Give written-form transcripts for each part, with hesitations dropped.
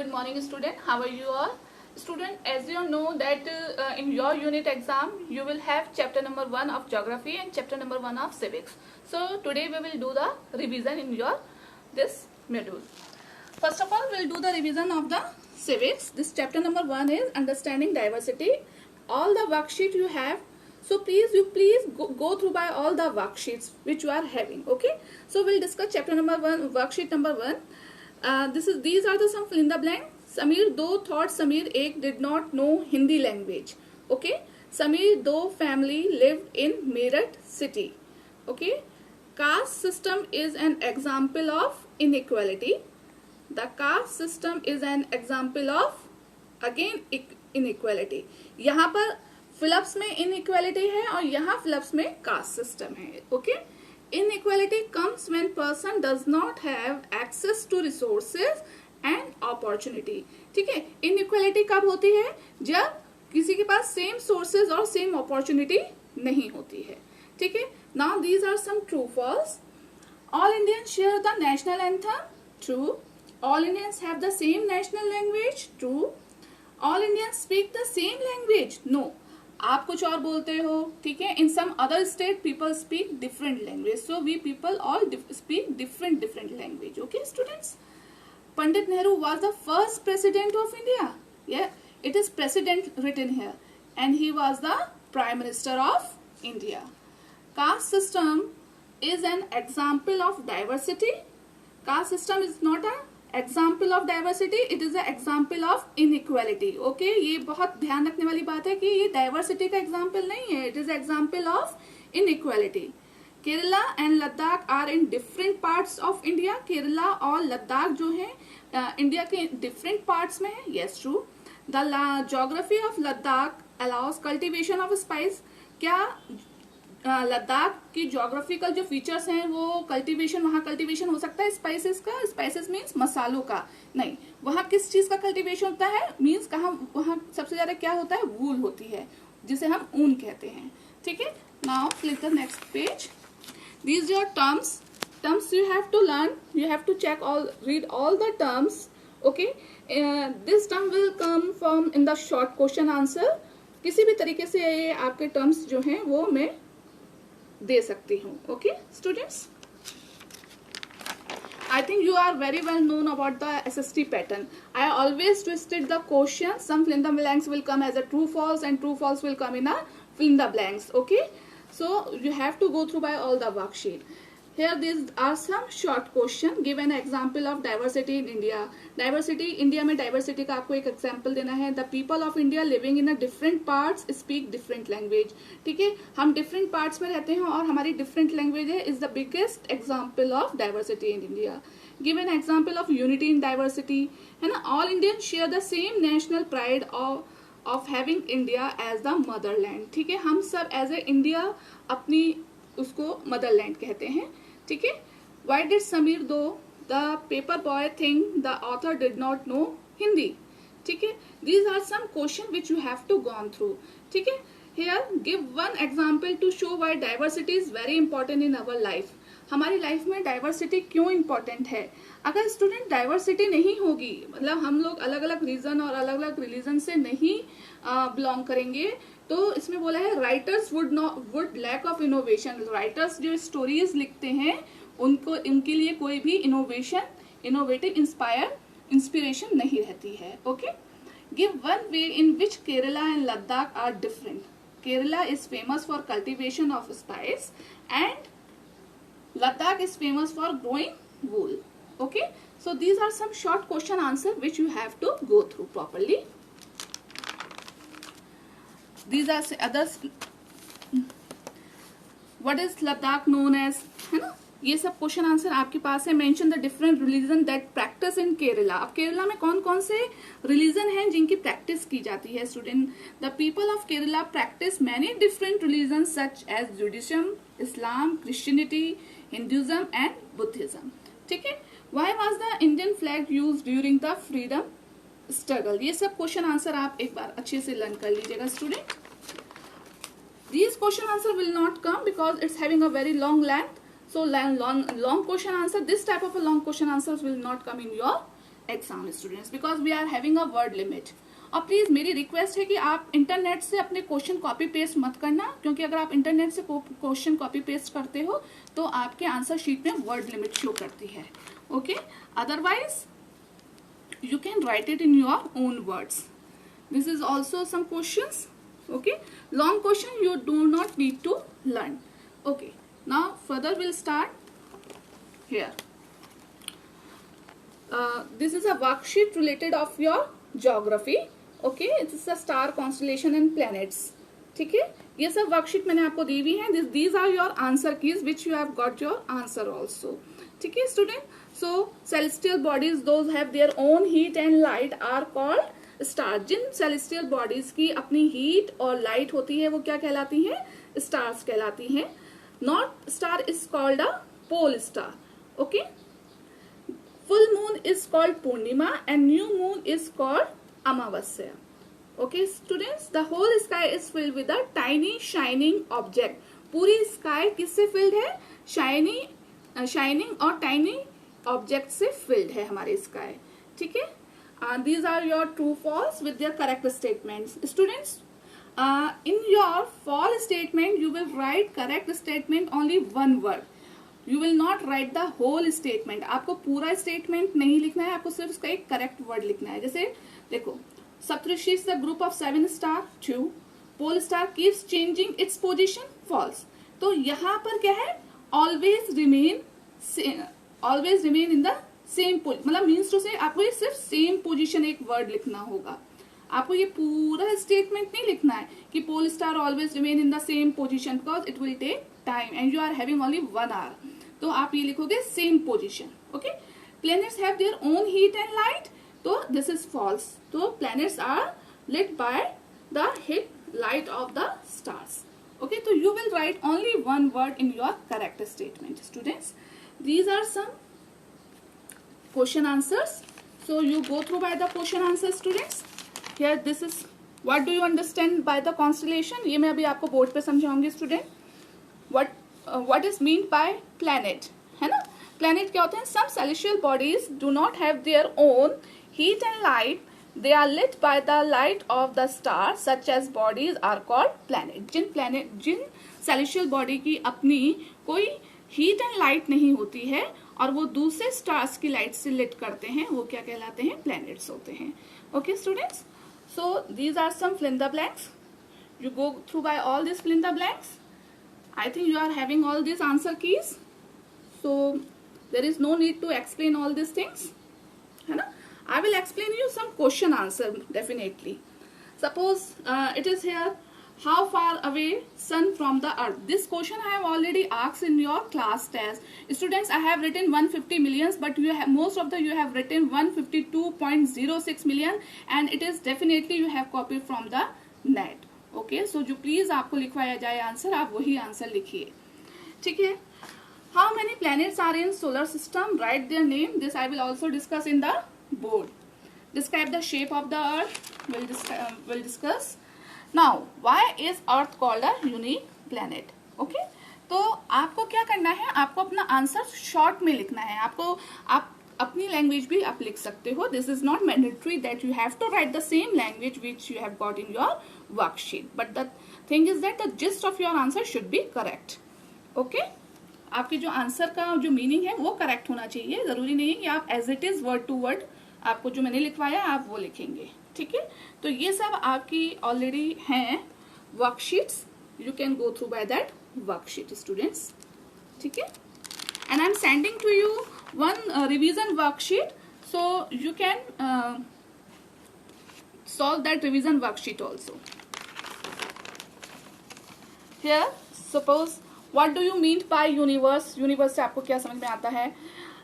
good morning student. How are you all? Student, as you know that in your unit exam you will have chapter number 1 of geography and chapter number 1 of civics. So today we will do the revision in your this module. First of all, we'll do the revision of the civics. This chapter number 1 is understanding diversity. All the worksheet you have, so please go through by all the worksheets which you are having. Okay, so we'll discuss chapter number 1, worksheet number 1. These are the some fill in the blank. Samir though thought Samir ek did not know Hindi language. Okay, Samir though family lived in Meerut city. Okay, caste system is an example of inequality. The caste system is an example of again inequality. यहाँ पर fill-ups में inequality है और यहाँ fill-ups में caste system है. Okay, inequality comes when person does not have access to resources and opportunity. ठीक है, inequality कब होती है? जब किसी के पास same sources और same opportunity नहीं होती है. ठीक है. Now these are some true false. All Indians share the national anthem. True. All Indians have the same national language. True. All Indians speak the same language. No. आप कुछ और बोलते हो. ठीक है. In some other state people speak different language. So we people all speak different language. Okay, students. Pandit Nehru was the first president of India. Yeah, it is president written here, and he was the prime minister of India. Caste system is an example of diversity. Caste system is not an example of diversity, it is an example of inequality. Okay, ये बहुत ध्यान रखने वाली बात है कि ये diversity का example नहीं है, it is example of inequality. Kerala and Ladakh are in different parts of India. Kerala और लद्दाख जो है इंडिया के different parts में है. Yes, true. The geography of Ladakh allows cultivation of spice. क्या लद्दाख की जोग्राफिकल जो फीचर्स हैं वो कल्टीवेशन, वहाँ कल्टीवेशन हो सकता है स्पाइसेस का? स्पाइसेस मीन्स मसालों का नहीं. वहाँ किस चीज का कल्टीवेशन होता है? मीन्स कहाँ वहाँ सबसे ज्यादा क्या होता है? वूल होती है जिसे हम ऊन कहते हैं. ठीक है. Now flip the next page. These your terms you have to learn, you have to read all the terms. Okay, this term will come from in the short question answer. किसी भी तरीके से ये आपके टर्म्स जो हैं वो मैं दे सकती हूँ. Okay students, I think you are very well known about the SST pattern. I always twisted the question. Some fill in the blanks will come as a true false and true false will come in a fill in the blanks. Okay, so you have to go through by all the worksheet. Here these are some short question. Give an example of diversity in India. Diversity India में diversity का आपको एक example देना है. The people of India living in a different parts speak different language. ठीक है, हम different parts में रहते हैं और हमारी different language है. Is the biggest example of diversity in India. Give an example of unity in diversity. है ना, all Indians share the same national pride of having India as the motherland. ठीक है, हम सब as a India अपनी उसको Motherland कहते हैं. ठीक है. Why did Samir though the paper boy think the author did not know Hindi? ठीक है. These are some questions which you have to gone through. ठीक है. Here give one example to show why diversity is very important in our life. हमारी life में diversity क्यों important है? अगर student diversity नहीं होगी, मतलब हम लोग अलग अलग रीजन और अलग अलग रिलीजन से नहीं बिलोंग करेंगे, तो इसमें बोला है writers would lack of innovation. Writers जो स्टोरीज लिखते हैं उनको इनके लिए कोई भी इनोवेटिव इंस्पिरेशन नहीं रहती है. Okay, give one way in which Kerala and Ladakh are different. Kerala is famous for cultivation of spice and Ladakh is famous for growing wool. Okay, so these are some short question answer which you have to go through properly. These are others. What is Ladakh known as? है ना, ये सब question answer आपके पास है. Mention the different religion that practice in Kerala. अब केरला में कौन कौन से रिलीजन हैं जिनकी प्रैक्टिस की जाती है? Student, the people of Kerala practice many different religion such as Judaism, Islam, Christianity, Hinduism and Buddhism. ठीक है. Why was the Indian flag used during the freedom struggle? ये सब क्वेश्चन आंसर आप एक बार अच्छे से लर्न कर लीजिएगा student. These question answer will not come because it's having a very long length. So long question answer, this type of a long question answers will not come in your exam students, because we are having a word limit. और please मेरी request है कि आप internet से अपने question copy paste मत करना, क्योंकि अगर आप इंटरनेट से क्वेश्चन कॉपी पेस्ट करते हो तो आपके आंसर शीट में वर्ड लिमिट शो करती है। Okay, otherwise you can write it in your own words. This is also some questions. Okay, long question you do not need to learn. Okay, now further we'll start here. This is a worksheet related of your geography. Okay, it is a star, constellation and planets. ठीक है, ये सब worksheet मैंने आपको दी हुई है। These are your answer keys which you have got your answer also. ठीक है student, so celestial bodies those have their own heat and light are called stars. जिन सेलेस्टियल बॉडीज की अपनी हीट और लाइट होती है वो क्या कहलाती हैं? स्टार्स कहलाती हैं। North star is called a pole star. Okay, full moon is called purnima and new moon is called amavasya. Okay students, the whole sky is filled with a tiny shining object. पूरी sky किससे filled है? Shining और tiny object से filled है हमारी sky. ठीक है, these are your true false with their correct statements. Students, in your false statement you will write correct statement only one word. You will not write the whole statement. आपको पूरा statement नहीं लिखना है, आपको सिर्फ उसका एक करेक्ट वर्ड लिखना है। जैसे देखो, सप्तऋषि is the group of 7 star, true. Pole star keeps changing its position, false. तो यहाँ पर क्या है? always remain in the same position, मतलब मीन्स टू से आपको ये सिर्फ सेम पोजीशन एक वर्ड लिखना होगा। आपको ये पूरा स्टेटमेंट नहीं लिखना है कि pole star always remain in the same position, because it will take time and you are having only 1 hour. तो आप ये लिखोगे same position. Okay, planets have their own heat and light, तो दिस इज फॉल्स। तो planets are lit by the heat light of the stars. Okay, so you will write only one word in your correct statement, students. These are some question answers. So you go through by the question answers, students. Here, this is what do you understand by the constellation? ये मैं अभी आपको board पे समझाऊंगी student. What is meant by planet? है ना? Planet क्या होते हैं? Some celestial bodies do not have their own heat and light. They are lit by the light of the stars, such as bodies are called planet. Jin celestial body की अपनी कोई heat and light नहीं होती है और वो दूसरे stars की light से lit करते हैं, वो क्या कहलाते हैं? Planets होते हैं। Okay students, so these are some fill in the blanks. You go through by all these fill in the blanks. I think you are having all these answer keys, so there is no need to explain all these things, है ना? I will explain you some question answer definitely. Suppose it is here, how far away sun from the earth? This question I have already asked in your class test. Students, I have written 150 millions, but you have most of you have written 152.06 million, and it is definitely you have copied from the net. Okay, so जो please आपको लिखवाया जाए answer, आप वही answer लिखिए। ठीक है, how many planets are in solar system? Write their name. This I will also discuss in the board. Describe the shape of the earth. We'll discuss. Now, why is earth called a unique planet? Okay, तो आपको क्या करना है? आपको अपना answer short में लिखना है। आप अपनी लैंग्वेज भी आप लिख सकते हो। This is not mandatory that you have to write the same language which you have got in your worksheet, but the thing is that the gist of your answer should be correct. Okay, आपके जो answer का जो meaning है वो correct होना चाहिए। जरूरी नहीं है कि आप as it is word to word आपको जो मैंने लिखवाया आप वो लिखेंगे। ठीक है, तो ये सब आपकी ऑलरेडी हैं worksheets. You can go through by that worksheet students. ठीक है, and I am sending to you one revision worksheet, so you can solve that revision worksheet also. Here, suppose what do you mean by universe? Universe से आपको क्या समझ में आता है?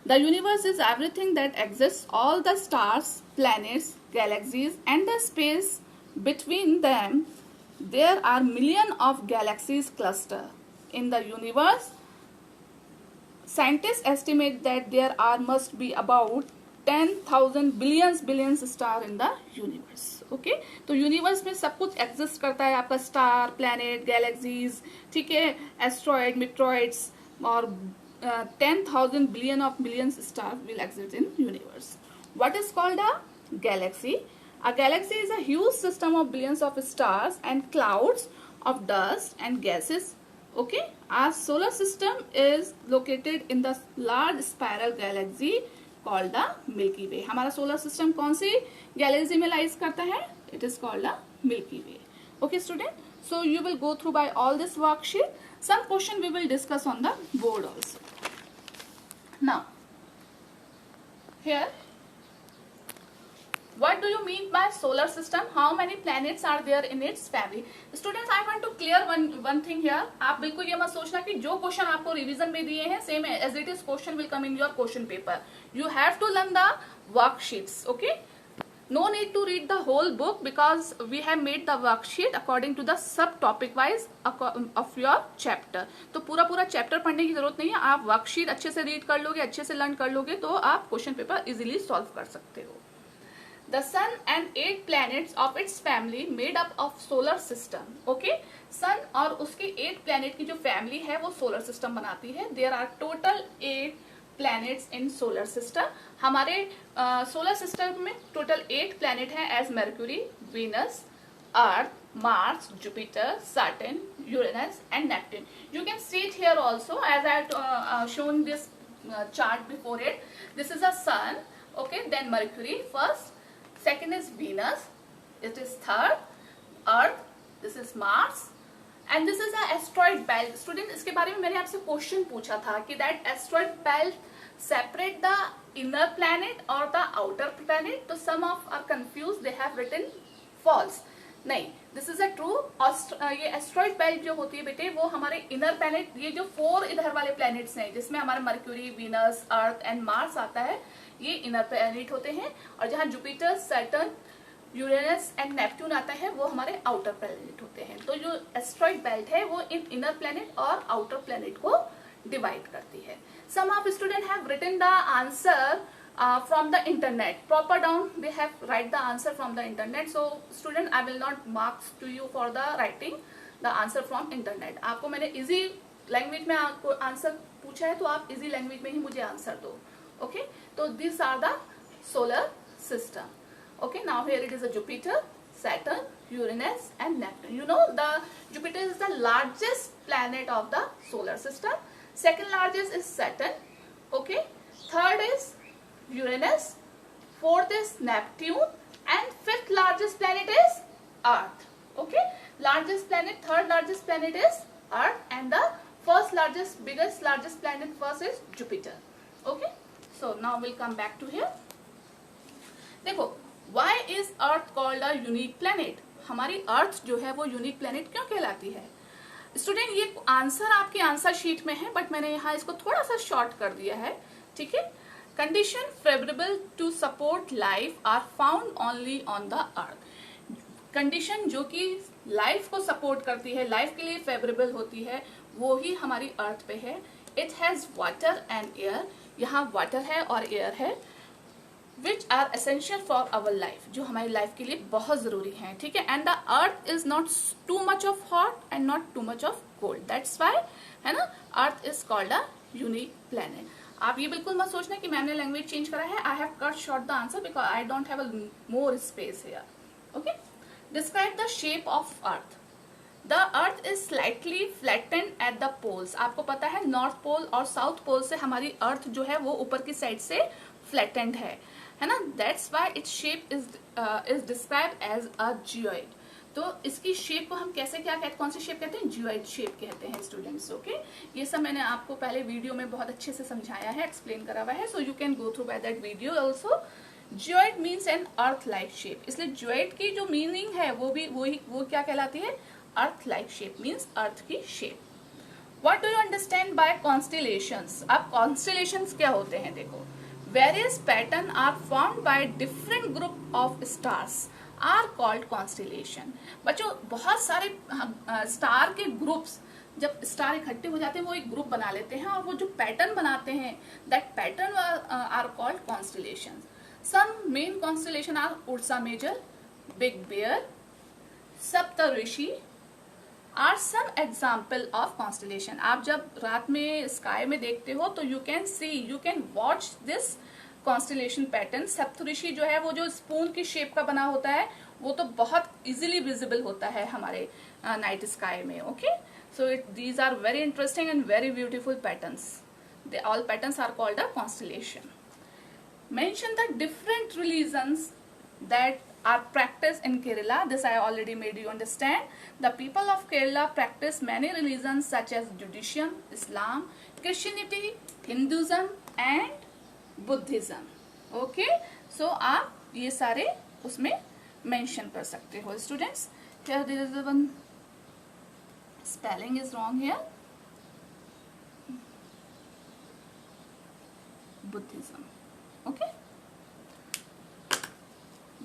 The universe is everything that exists, all the stars, planets, galaxies, and the space between them. There are millions of galaxies cluster in the universe. Scientists estimate that there are must be about 10,000 billions star in the universe. Okay, तो universe में सब कुछ exist करता है, आपका star, planet, galaxies, ठीक है, asteroid, मिट्रॉइड्स, और 10,000 billion of millions star will exist in universe. What is called a galaxy? A galaxy is a huge system of billions of stars and clouds of dust and gases. Okay, our solar system is located in the large spiral galaxy called the Milky Way. हमारा solar system कौन सी galaxy में lies करता है? It is called the Milky Way. Okay, student. So you will go through by all this worksheet. Some question we will discuss on the board also. Now, here, what do you mean by solar system? How many planets are there in its family? Students, I want to clear one thing here. आप बिल्कुल ये मत सोचना कि जो question आपको revision में दिए हैं same as it is question will come in your question paper. You have to learn the worksheets. Okay? No need to read the whole book because we have made the worksheet according to the sub topic wise of your chapter. तो पूरा chapter पढ़ने की जरूरत नहीं है. आप worksheet अच्छे से रीड कर लोगे, अच्छे से लर्न कर लोगे तो आप क्वेश्चन पेपर इजीली सॉल्व कर सकते हो. The sun and 8 planets of its family made up of solar system. Okay? Sun और उसके 8 planet की जो family है वो solar system बनाती है. There are total 8 planets in solar system. हमारे solar system में total 8 planet है as Mercury, Venus, Earth, Mars, Jupiter, Saturn, Uranus and Neptune. You can see it here also as I had shown this chart before it. This is a sun. Okay? Then Mercury first. Second is Venus, it is third, Earth, this is Mars, and this is a asteroid belt. Student, इसके बारे में मैंने आपसे question पूछा था कि that asteroid belt separate the inner planet or the outer planet. तो some of are confused, they have written false. नहीं, this is a true. ये asteroid belt जो होती है बेटे वो हमारे inner planet, ये जो 4 इधर वाले planets हैं जिसमें हमारे Mercury, Venus, Earth and Mars आता है, ये इनर प्लैनेट होते हैं. और जहाँ Jupiter, Saturn, Uranus and Neptune आता है वो हमारे आउटर प्लैनेट होते हैं. तो जो एस्ट्रॉइड बेल्ट है वो इन इनर प्लैनेट और आउटर प्लैनेट को डिवाइड करती है. Some of student have written the answer from the internet. Proper down they have write the answer from the internet. So student, I will not marks to you for the writing the answer from internet. आपको मैंने easy language में आपको answer पूछा है तो आप easy language में ही मुझे आंसर दो. Okay, so these are the solar system. Okay, now here it is a Jupiter, Saturn, Uranus and Neptune. You know the Jupiter is the largest planet of the solar system. Second largest is Saturn. Okay, third is Uranus, fourth is Neptune and fifth largest planet is Earth. Okay, largest planet, third largest planet is Earth and the first largest, largest planet first is Jupiter. Okay. So now we'll come back to here. देखो, why is Earth called a unique planet? हमारी Earth जो है वो unique planet क्यों कहलाती है? Student, ये answer आपके आंसर शीट में है बट मैंने यहाँ इसको थोड़ा सा शॉर्ट कर दिया है. ठीक है. Condition favourable to support life are found only on the earth. Condition जो कि लाइफ को सपोर्ट करती है, लाइफ के लिए फेवरेबल होती है, वो ही हमारी अर्थ पे है. It has water and air. यहाँ वाटर है और एयर है which are essential for our life, जो हमारी लाइफ के लिए बहुत जरूरी है. ठीक है. And the earth is not to much of hot and not to much of cold. That's why, है ना, earth is called a unique planet. आप ये बिल्कुल मत सोचना कि मैंने लैंग्वेज चेंज करा है. I have cut short the answer because I don't have more space here. Okay. Describe the shape of earth. The earth is slightly flattened at the poles. आपको पता है नॉर्थ पोल और south pole से हमारी अर्थ जो है वो ऊपर की साइड से फ्लैटेंड है ना. That's why its shape is described as a geoid. तो इसकी शेप को हम कैसे क्या कहते हैं, कौन सी शेप कहते हैं? जियोइड शेप कहते हैं स्टूडेंट्स. ओके. ये सब मैंने आपको पहले वीडियो में बहुत अच्छे से समझाया है, एक्सप्लेन करा हुआ है. So you can go through by that video also. Geoid means an earth like shape. इसलिए जियोइड की जो मीनिंग है वो क्या कहलाती है? Earth like shape means earth की shape. What do you understand by constellations? अब constellations क्या होते हैं? देखो, various pattern are formed by different group of stars are called constellation. बच्चों, बहुत सारे स्टार के ग्रुप्स, जब स्टार इकट्ठे हो जाते हैं वो एक ग्रुप बना लेते हैं और वो जो पैटर्न बनाते हैं that pattern are called constellations. Some main constellation are Ursa Major, Big Bear, Saptarishi are some example of constellation. आप जब रात में स्काई में देखते हो तो you can watch this constellation pattern. Saptarishi जो है वो जो स्पून की शेप का बना होता है वो तो बहुत इजीली विजिबल होता है हमारे नाइट स्काई में। Okay, so these are very interesting and very beautiful patterns. They all patterns are called a constellation. Mention the different religions that are practiced in Kerala. This I already made you understand. The people of Kerala practice many religions such as Judaism, Islam, Christianity, Hinduism and Buddhism. Okay, so आप ये सारे उसमें mention कर सकते हो students. Here there is one spelling is wrong here. Buddhism. Okay,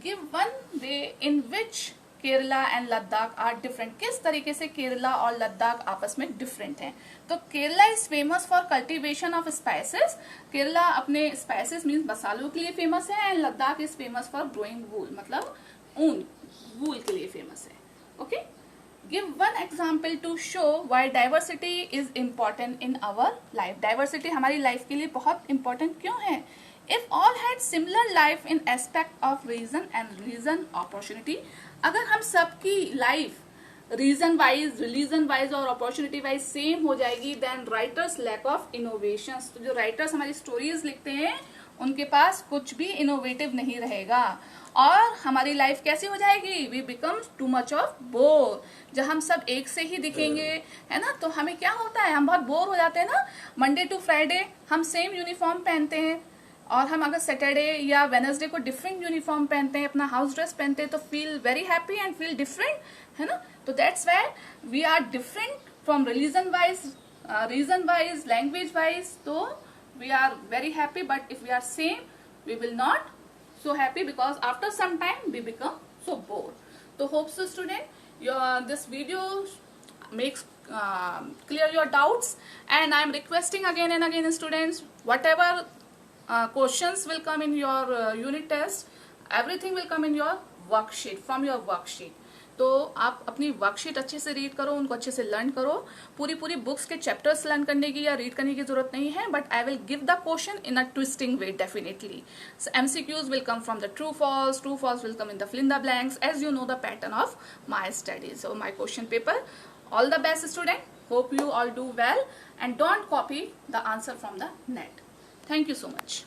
give one way in which Kerala and Ladakh are different. किस तरीके से केरला और लद्दाख आपस में डिफरेंट हैं? तो Kerala is famous for cultivation of spices. Kerala अपने स्पाइसेस मीन्स मसालों के लिए फेमस है, and Ladakh is famous for growing wool, मतलब ऊन, वूल के लिए फेमस है। Okay, give one example to show why diversity is important in our life. Diversity हमारी लाइफ के लिए बहुत इंपॉर्टेंट क्यों है? If all had similar life in aspect of reason and reason opportunity, अगर हम सबकी life region wise, religion wise और अपॉर्चुनिटी वाइज सेम हो जाएगी, then writers lack of innovation. तो जो राइटर्स हमारी स्टोरीज लिखते हैं उनके पास कुछ भी इनोवेटिव नहीं रहेगा, और हमारी लाइफ कैसी हो जाएगी? We become too much of bore. जब हम सब एक से ही दिखेंगे, है ना, तो हमें क्या होता है, हम बहुत बोर हो जाते हैं ना। मंडे टू फ्राइडे हम सेम यूनिफॉर्म पहनते हैं, और हम अगर सैटरडे या वेनसडे को डिफरेंट यूनिफॉर्म पहनते हैं, अपना हाउस ड्रेस पहनते हैं, तो feel very happy and feel different, है ना। तो that's why we are different from religion wise, reason wise, language wise. तो we are very happy, but if we are same we will not so happy, because after some time we become so bored. So hope so student this video makes clear your doubts, and I am requesting again and again students, whatever questions will come in your unit test, everything will come in your worksheet, from your worksheet. तो आप अपनी worksheet अच्छे से read करो, उनको अच्छे से learn करो। पूरी बुक्स के चैप्टर्स लर्न करने की या रीड करने की जरूरत नहीं है, but I will give the question in a twisting way definitely. MCQs will come from the true false will come in the fill in the blanks, as you know the pattern of my studies. So my question paper, all the best student, hope you all do well, and don't copy the answer from the net. Thank you so much.